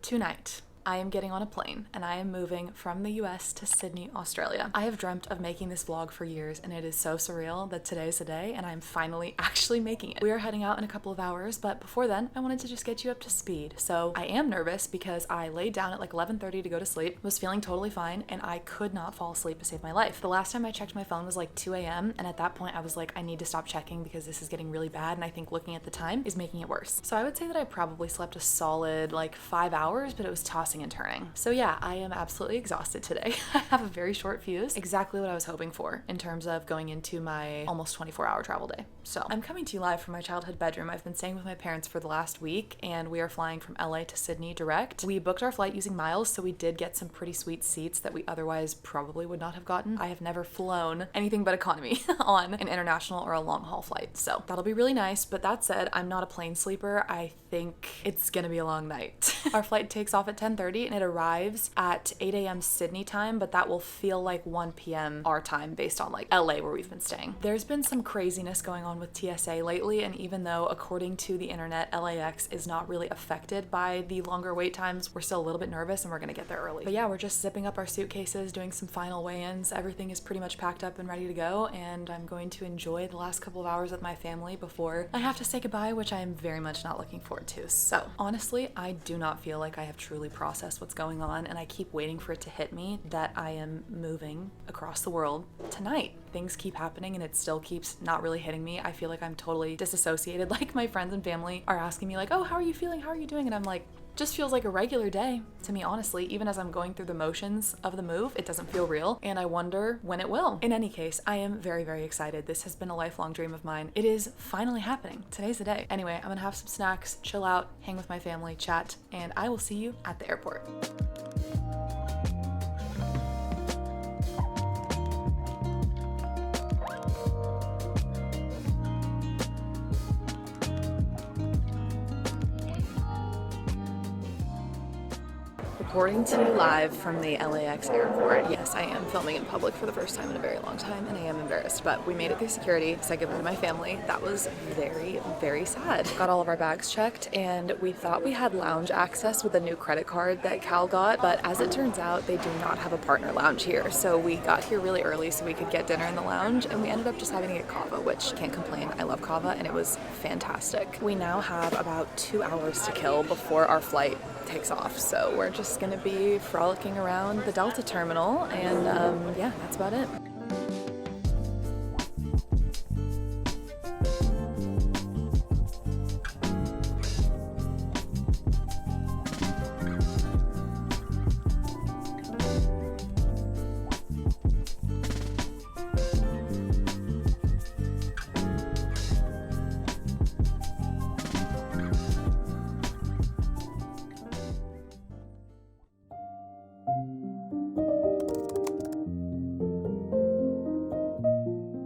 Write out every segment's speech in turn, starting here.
Tonight, I am getting on a plane and I am moving from the US to Sydney, Australia. I have dreamt of making this vlog for years and it is so surreal that today's the day and I'm finally actually making it. We are heading out in a couple of hours, but before then, I wanted to just get you up to speed. So I am nervous because I laid down at like 11:30 to go to sleep, was feeling totally fine, and I could not fall asleep to save my life. The last time I checked my phone was like 2 a.m. and at that point I was like, I need to stop checking because this is getting really bad, and I think looking at the time is making it worse. So I would say that I probably slept a solid like 5 hours, but it was tossing and turning. So yeah, I am absolutely exhausted today. I have a very short fuse, exactly what I was hoping for in terms of going into my almost 24-hour travel day. So I'm coming to you live from my childhood bedroom. I've been staying with my parents for the last week and we are flying from LA to Sydney direct. We booked our flight using miles, so we did get some pretty sweet seats that we otherwise probably would not have gotten. I have never flown anything but economy on an international or a long haul flight, so that'll be really nice. But that said, I'm not a plane sleeper. I think it's gonna be a long night. Our flight takes off at 10:30 and it arrives at 8 a.m. Sydney time, but that will feel like 1 p.m. our time based on like LA where we've been staying. There's been some craziness going on with TSA lately, and even though according to the internet LAX is not really affected by the longer wait times, we're still a little bit nervous and we're gonna get there early. But yeah, we're just zipping up our suitcases, doing some final weigh-ins. Everything is pretty much packed up and ready to go, and I'm going to enjoy the last couple of hours with my family before I have to say goodbye, which I am very much not looking forward to. So honestly, I do not feel like I have truly processed what's going on, and I keep waiting for it to hit me that I am moving across the world tonight. Things keep happening and it still keeps not really hitting me. I feel like I'm totally disassociated. Like my friends and family are asking me like, oh, how are you feeling? How are you doing? And I'm like, just feels like a regular day to me, honestly. Even as I'm going through the motions of the move, it doesn't feel real, and I wonder when it will. In any case, I am very, very excited. This has been a lifelong dream of mine. It is finally happening. Today's the day. Anyway, I'm gonna have some snacks, chill out, hang with my family, chat, and I will see you at the airport. Reporting to you live from the LAX airport. Yes, I am filming in public for the first time in a very long time, and I am embarrassed, but we made it through security, said goodbye to my family. That was very, very sad. Got all of our bags checked, and we thought we had lounge access with a new credit card that Cal got, but as it turns out, they do not have a partner lounge here. So we got here really early so we could get dinner in the lounge, and we ended up just having to get kava, which can't complain. I love kava, and it was fantastic. We now have about 2 hours to kill before our flight takes off, so we're just gonna be frolicking around the Delta terminal, and yeah, that's about it.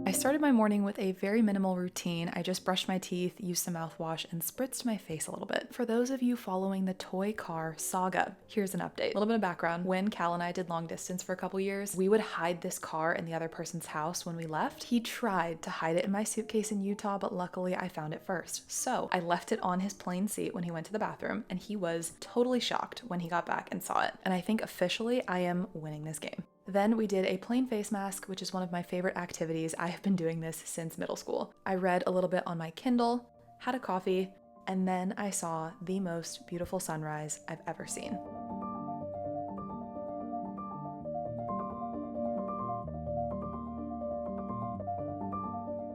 I started my morning with a very minimal routine. I just brushed my teeth, used some mouthwash, and spritzed my face a little bit. For those of you following the toy car saga, here's an update. A little bit of background. When Cal and I did long distance for a couple years, we would hide this car in the other person's house when we left. He tried to hide it in my suitcase in Utah, but luckily I found it first. So I left it on his plane seat when he went to the bathroom, and he was totally shocked when he got back and saw it. And I think officially I am winning this game. Then we did a plain face mask, which is one of my favorite activities. I have been doing this since middle school. I read a little bit on my Kindle, had a coffee, and then I saw the most beautiful sunrise I've ever seen.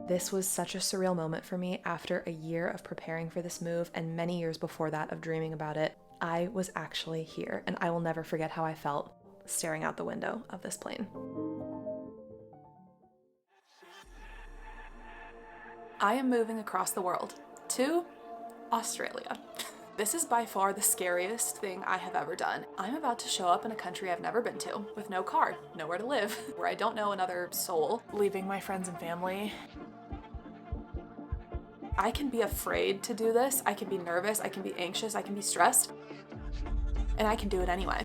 This was such a surreal moment for me after a year of preparing for this move and many years before that of dreaming about it. I was actually here, and I will never forget how I felt staring out the window of this plane. I am moving across the world to Australia. This is by far the scariest thing I have ever done. I'm about to show up in a country I've never been to, with no car, nowhere to live, where I don't know another soul, leaving my friends and family. I can be afraid to do this, I can be nervous, I can be anxious, I can be stressed, and I can do it anyway.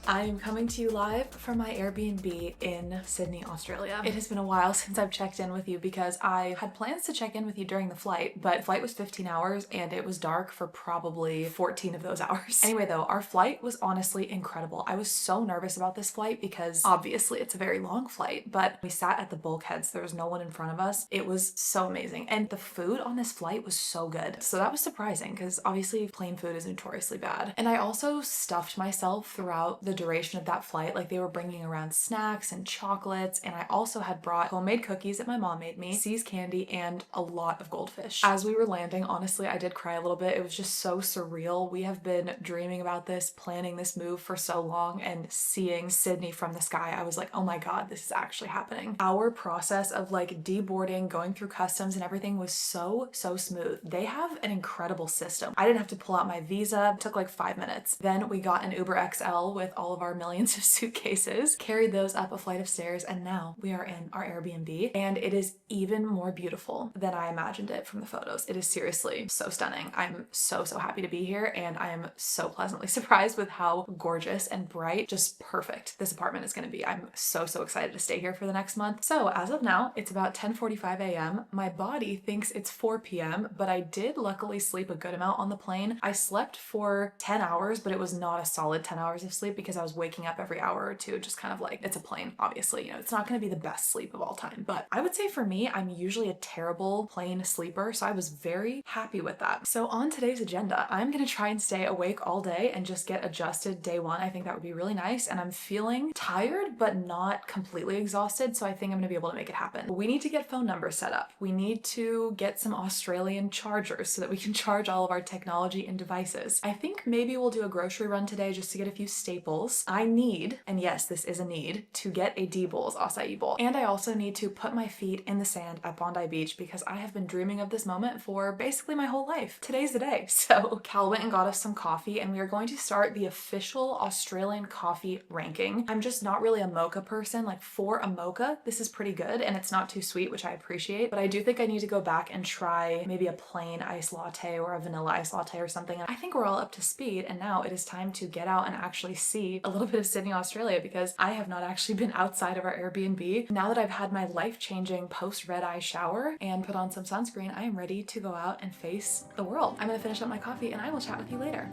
I am coming to you live from my Airbnb in Sydney, Australia. It has been a while since I've checked in with you because I had plans to check in with you during the flight, but the flight was 15 hours and it was dark for probably 14 of those hours. Anyway though, our flight was honestly incredible. I was so nervous about this flight because obviously it's a very long flight, but we sat at the bulkheads. There was no one in front of us. It was so amazing. And the food on this flight was so good. So that was surprising because obviously plane food is notoriously bad. And I also stuffed myself throughout the duration of that flight. Like they were bringing around snacks and chocolates, and I also had brought homemade cookies that my mom made me, C's candy, and a lot of goldfish. As we were landing, honestly, I did cry a little bit. It was just so surreal. We have been dreaming about this, planning this move for so long, and seeing Sydney from the sky, I was like, oh my God, this is actually happening. Our process of like deboarding, going through customs and everything was so smooth. They have an incredible system. I didn't have to pull out my visa. It took like 5 minutes. Then we got an Uber XL with all of our millions of suitcases, carried those up a flight of stairs, and now we are in our Airbnb, and it is even more beautiful than I imagined it from the photos. It is seriously so stunning. I'm so happy to be here, and I am so pleasantly surprised with how gorgeous and bright, just perfect this apartment is going to be. I'm so excited to stay here for the next month. So as of now, it's about 10:45 a.m. My body thinks it's 4 p.m., but I did luckily sleep a good amount on the plane. I slept for 10 hours, but it was not a solid 10 hours of sleep because I was waking up every hour or two, just kind of like, it's a plane, obviously, you know, it's not going to be the best sleep of all time. But I would say for me, I'm usually a terrible plane sleeper, so I was very happy with that. So on today's agenda, I'm going to try and stay awake all day and just get adjusted day one. I think that would be really nice, and I'm feeling tired but not completely exhausted, so I think I'm going to be able to make it happen. We need to get phone numbers set up. We need to get some Australian chargers so that we can charge all of our technology and devices. I think maybe we'll do a grocery run today just to get a few staples. I need, and yes, this is a need, to get a D-Bowls acai bowl. And I also need to put my feet in the sand at Bondi Beach because I have been dreaming of this moment for basically my whole life. Today's the day. So Cal went and got us some coffee, and we are going to start the official Australian coffee ranking. I'm just not really a mocha person. Like for a mocha, this is pretty good and it's not too sweet, which I appreciate, but I do think I need to go back and try maybe a plain iced latte or a vanilla iced latte or something. I think we're all up to speed, and now it is time to get out and actually see a little bit of Sydney, Australia, because I have not actually been outside of our Airbnb. Now that I've had my life-changing post-red eye shower and put on some sunscreen, I am ready to go out and face the world. I'm gonna finish up my coffee and I will chat with you later.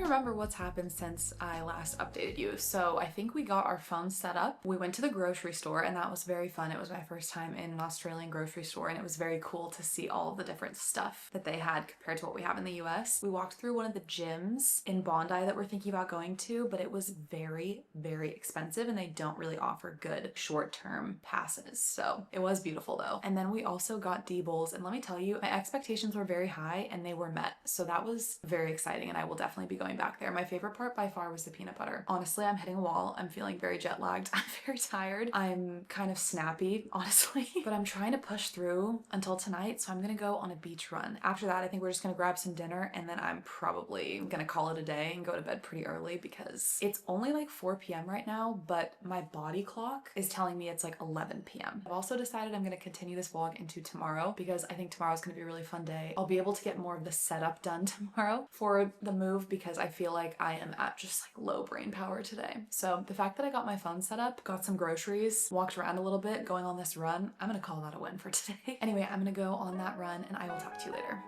Remember what's happened since I last updated you. So I think we got our phones set up. We went to the grocery store and that was very fun. It was my first time in an Australian grocery store and it was very cool to see all of the different stuff that they had compared to what we have in the US. We walked through one of the gyms in Bondi that we're thinking about going to, but it was very expensive and they don't really offer good short-term passes. So it was beautiful though. And then we also got D-Bowls, and let me tell you, my expectations were very high and they were met. So that was very exciting and I will definitely be going back there. My favorite part by far was the peanut butter. Honestly, I'm hitting a wall. I'm feeling very jet lagged. I'm very tired. I'm kind of snappy, honestly, but I'm trying to push through until tonight. So I'm gonna go on a beach run. After that, I think we're just gonna grab some dinner and then I'm probably gonna call it a day and go to bed pretty early because it's only like 4 p.m. right now, but my body clock is telling me it's like 11 p.m. I've also decided I'm gonna continue this vlog into tomorrow because I think tomorrow's gonna be a really fun day. I'll be able to get more of the setup done tomorrow for the move because I feel like I am at just like low brain power today. So the fact that I got my phone set up, got some groceries, walked around a little bit, going on this run, I'm gonna call that a win for today. Anyway, I'm gonna go on that run and I will talk to you later.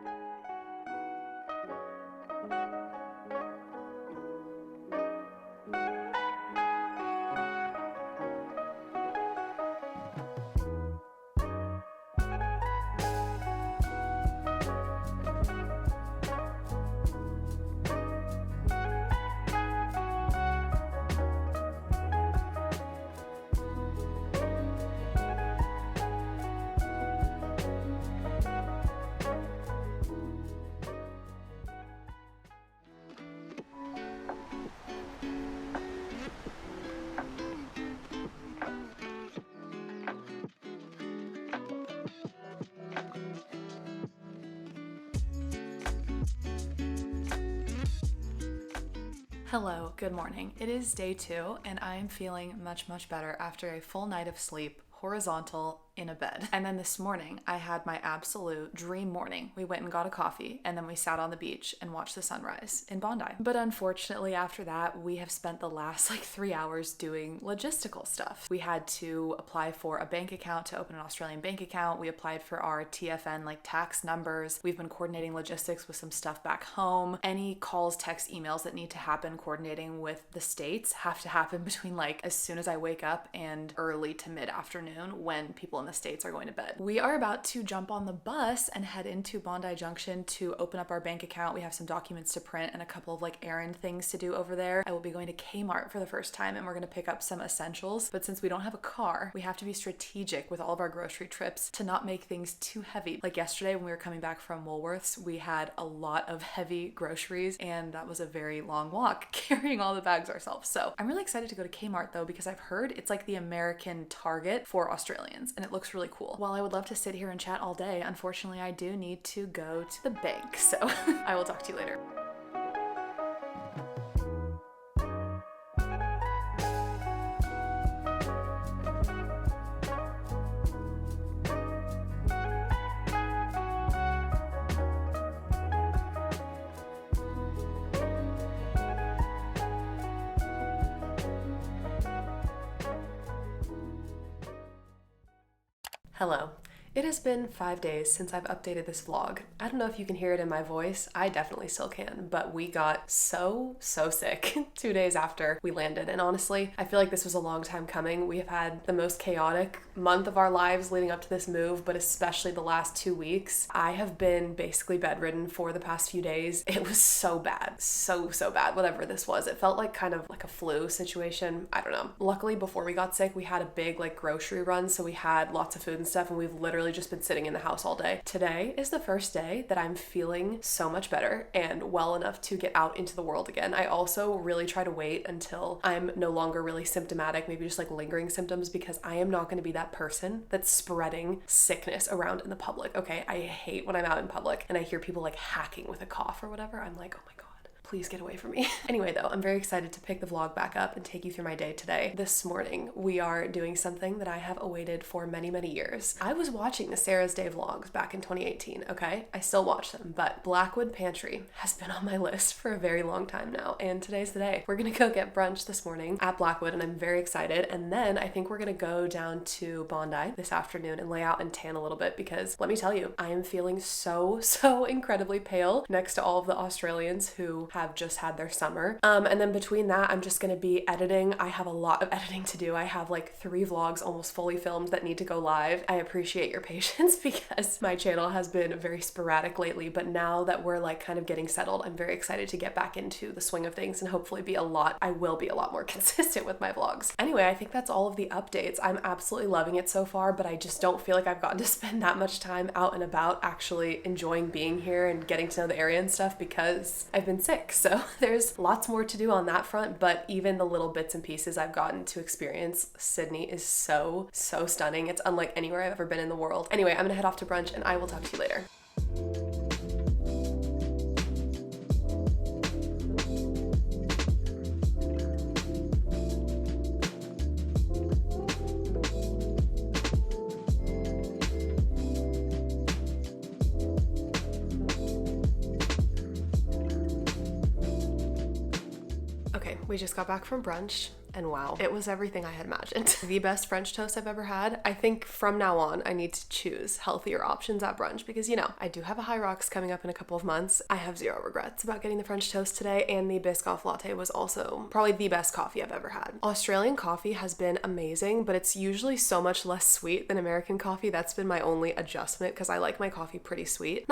Hello, good morning. It is day 2 and I am feeling much better after a full night of sleep, horizontal, in a bed. And then this morning, I had my absolute dream morning. We went and got a coffee and then we sat on the beach and watched the sunrise in Bondi. But unfortunately, after that, we have spent the last 3 hours doing logistical stuff. We had to apply for a bank account to open an Australian bank account. We applied for our TFN tax numbers. We've been coordinating logistics with some stuff back home. Any calls, texts, emails that need to happen coordinating with the States have to happen between as soon as I wake up and early to mid-afternoon when people in the States are going to bed. We are about to jump on the bus and head into Bondi Junction to open up our bank account. We have some documents to print and a couple of errand things to do over there. I will be going to Kmart for the first time and we're going to pick up some essentials. But since we don't have a car, we have to be strategic with all of our grocery trips to not make things too heavy. Yesterday when we were coming back from Woolworths, we had a lot of heavy groceries and that was a very long walk carrying all the bags ourselves. So I'm really excited to go to Kmart though, because I've heard it's the American Target for Australians and it looks really cool. While I would love to sit here and chat all day, unfortunately I do need to go to the bank. So I will talk to you later. Hello. It has been 5 days since I've updated this vlog. I don't know if you can hear it in my voice. I definitely still can, but we got so sick 2 days after we landed. And honestly, I feel like this was a long time coming. We have had the most chaotic month of our lives leading up to this move, but especially the last 2 weeks. I have been basically bedridden for the past few days. It was so bad. So bad, whatever this was. It felt kind of like a flu situation. I don't know. Luckily, before we got sick, we had a big grocery run, so we had lots of food and stuff, and we've literally just been sitting in the house all day. Today is the first day that I'm feeling so much better and well enough to get out into the world again. I also really try to wait until I'm no longer really symptomatic, maybe just lingering symptoms, because I am not going to be that person that's spreading sickness around in the public. Okay, I hate when I'm out in public and I hear people hacking with a cough or whatever. I'm like, oh my God, please get away from me. Anyway, though, I'm very excited to pick the vlog back up and take you through my day today. This morning, we are doing something that I have awaited for many years. I was watching the Sarah's Day vlogs back in 2018, okay? I still watch them, but Blackwood Pantry has been on my list for a very long time now, and today's the day. We're gonna go get brunch this morning at Blackwood, and I'm very excited, and then I think we're gonna go down to Bondi this afternoon and lay out and tan a little bit, because let me tell you, I am feeling so incredibly pale next to all of the Australians who have just had their summer. And then between that, I'm just gonna be editing. I have a lot of editing to do. I have 3 vlogs almost fully filmed that need to go live. I appreciate your patience because my channel has been very sporadic lately, but now that we're kind of getting settled, I'm very excited to get back into the swing of things and hopefully I will be a lot more consistent with my vlogs. Anyway, I think that's all of the updates. I'm absolutely loving it so far, but I just don't feel like I've gotten to spend that much time out and about actually enjoying being here and getting to know the area and stuff because I've been sick. So there's lots more to do on that front, but even the little bits and pieces I've gotten to experience, Sydney is so stunning. It's unlike anywhere I've ever been in the world. Anyway, I'm gonna head off to brunch and I will talk to you later. We just got back from brunch and wow, it was everything I had imagined. The best French toast I've ever had. I think from now on, I need to choose healthier options at brunch because, I do have a High Rocks coming up in a couple of months. I have zero regrets about getting the French toast today, and the Biscoff latte was also probably the best coffee I've ever had. Australian coffee has been amazing, but it's usually so much less sweet than American coffee. That's been my only adjustment because I like my coffee pretty sweet.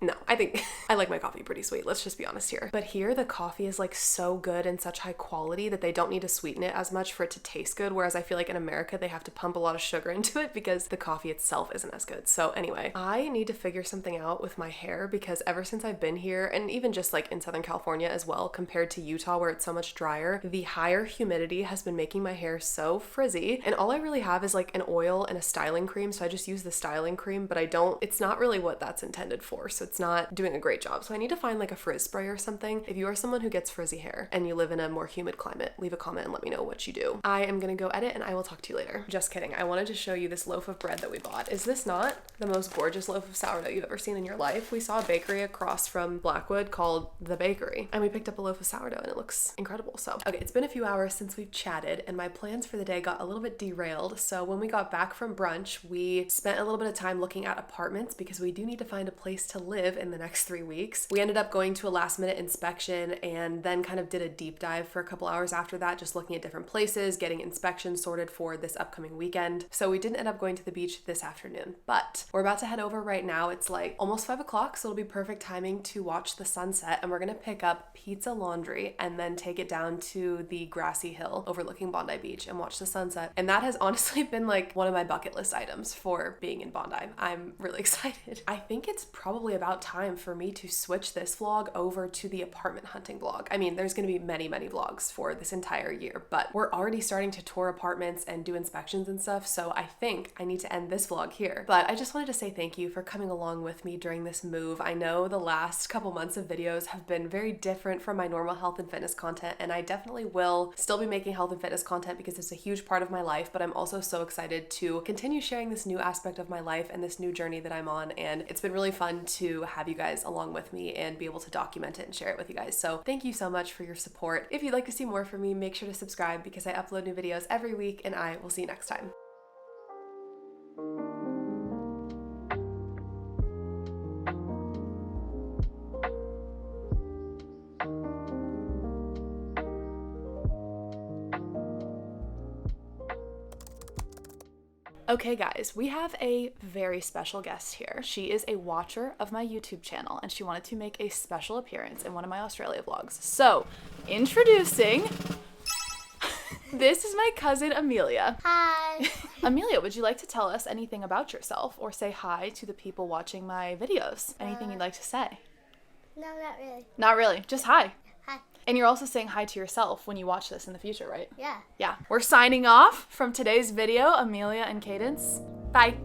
No, I think I like my coffee pretty sweet. Let's just be honest here. But here the coffee is so good and such high quality that they don't need to sweeten it as much for it to taste good. Whereas I feel like in America, they have to pump a lot of sugar into it because the coffee itself isn't as good. So anyway, I need to figure something out with my hair because ever since I've been here, and even just in Southern California as well, compared to Utah where it's so much drier, the higher humidity has been making my hair so frizzy. And all I really have is an oil and a styling cream. So I just use the styling cream, but it's not really what that's intended for. So it's not doing a great job. So I need to find like a frizz spray or something. If you are someone who gets frizzy hair and you live in a more humid climate, leave a comment and let me know what you do. I am gonna go edit and I will talk to you later. Just kidding. I wanted to show you this loaf of bread that we bought. Is this not the most gorgeous loaf of sourdough you've ever seen in your life? We saw a bakery across from Blackwood called The Bakery, and we picked up a loaf of sourdough and it looks incredible. So, okay, it's been a few hours since we've chatted and my plans for the day got a little bit derailed. So when we got back from brunch, we spent a little bit of time looking at apartments because we do need to find a place to live in the next 3 weeks. We ended up going to a last minute inspection and then kind of did a deep dive for a couple hours after that, just looking at different places, getting inspections sorted for this upcoming weekend. So we didn't end up going to the beach this afternoon, but we're about to head over right now. It's like almost 5 o'clock, so it'll be perfect timing to watch the sunset, and we're gonna pick up pizza laundry and then take it down to the grassy hill overlooking Bondi Beach and watch the sunset. And that has honestly been like one of my bucket list items for being in Bondi. I'm really excited. I think it's probably about time for me to switch this vlog over to the apartment hunting vlog. I mean, there's gonna be many vlogs for this entire year, but we're already starting to tour apartments and do inspections and stuff, so I think I need to end this vlog here. But I just wanted to say thank you for coming along with me during this move. I know the last couple months of videos have been very different from my normal health and fitness content, and I definitely will still be making health and fitness content because it's a huge part of my life, but I'm also so excited to continue sharing this new aspect of my life and this new journey that I'm on, and it's been really fun to have you guys along with me and be able to document it and share it with you guys. So thank you so much for your support. If you'd like to see more from me, make sure to subscribe because I upload new videos every week, and I will see you next time. Okay guys, we have a very special guest here. She is a watcher of my YouTube channel and she wanted to make a special appearance in one of my Australia vlogs. So, introducing, this is my cousin Amelia. Hi. Amelia, would you like to tell us anything about yourself or say hi to the people watching my videos? Anything you'd like to say? No, not really. Not really, just hi. Hi. And you're also saying hi to yourself when you watch this in the future, right? Yeah. Yeah. We're signing off from today's video, Amelia and Cadence. Bye.